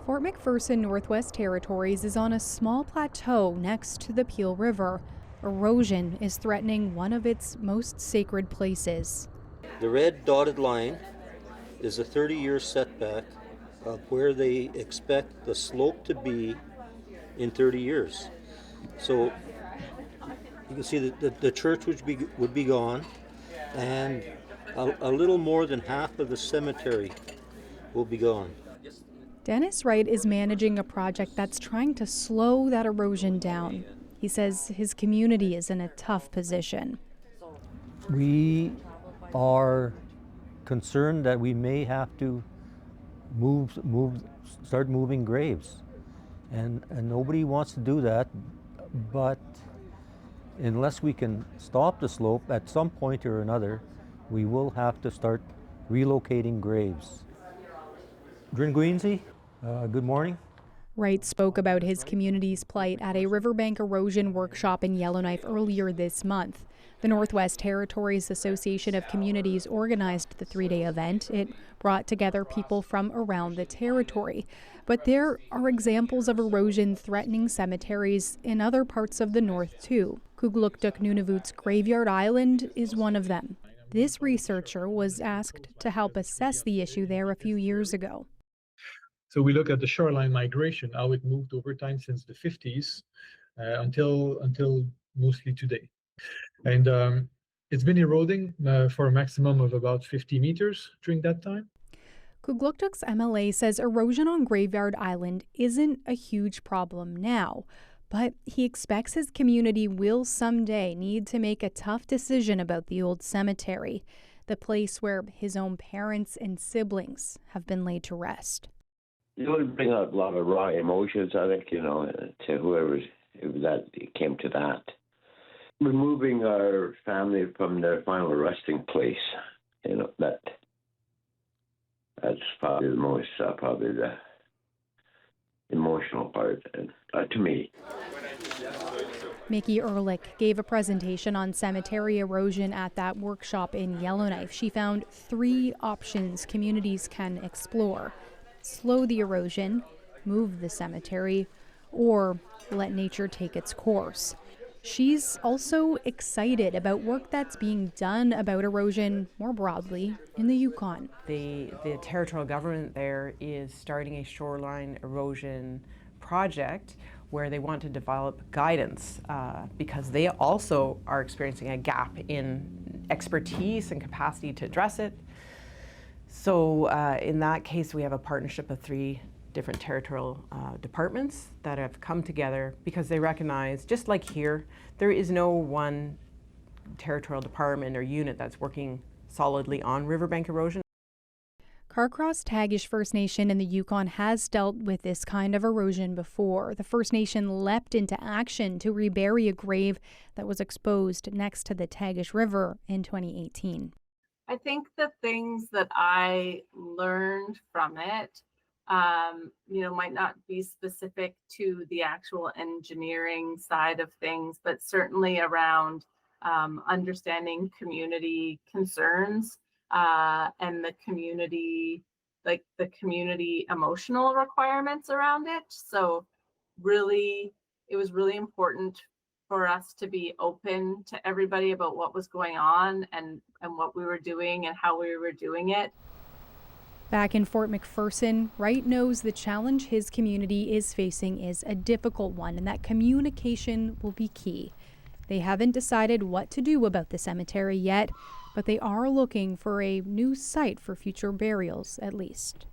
Fort McPherson, Northwest Territories is on a small plateau next to the Peel River. Erosion is threatening one of its most sacred places. The red dotted line is a 30-year setback of where they expect the slope to be in 30 years. So you can see that the church would be gone, and a little more than half of the cemetery will be gone. Dennis Wright is managing a project that's trying to slow that erosion down. He says his community is in a tough position. We are concerned that we may have to start moving graves, and nobody wants to do that. But unless we can stop the slope at some point or another, we will have to start relocating graves. Dringuinzi, good morning. Wright spoke about his community's plight at a riverbank erosion workshop in Yellowknife earlier this month. The Northwest Territories Association of Communities organized the three-day event. It brought together people from around the territory. But there are examples of erosion threatening cemeteries in other parts of the north, too. Kugluktuk Nunavut's Graveyard Island is one of them. This researcher was asked to help assess the issue there a few years ago. So we look at the shoreline migration, how it moved over time since the 50s until mostly today. And it's been eroding for a maximum of about 50 meters during that time. Kugluktuk's MLA says erosion on Graveyard Island isn't a huge problem now, but he expects his community will someday need to make a tough decision about the old cemetery, the place where his own parents and siblings have been laid to rest. It would bring out a lot of raw emotions, I think, to whoever, if that came to that. Removing our family from their final resting place, that's probably the most, probably the emotional part to me. Mickey Ehrlich gave a presentation on cemetery erosion at that workshop in Yellowknife. She found 3 options communities can explore: slow the erosion, move the cemetery, or let nature take its course. She's also excited about work that's being done about erosion more broadly in the Yukon. The territorial government there is starting a shoreline erosion project where they want to develop guidance because they also are experiencing a gap in expertise and capacity to address it. So in that case, we have a partnership of 3 different territorial departments that have come together because they recognize, just like here, there is no one territorial department or unit that's working solidly on riverbank erosion. Carcross Tagish First Nation in the Yukon has dealt with this kind of erosion before. The First Nation leapt into action to rebury a grave that was exposed next to the Tagish River in 2018. I think the things that I learned from it might not be specific to the actual engineering side of things, but certainly around understanding community concerns and the community emotional requirements around it. So really, it was really important for us to be open to everybody about what was going on and what we were doing and how we were doing it. Back in Fort McPherson, Wright knows the challenge his community is facing is a difficult one and that communication will be key. They haven't decided what to do about the cemetery yet, but they are looking for a new site for future burials, at least.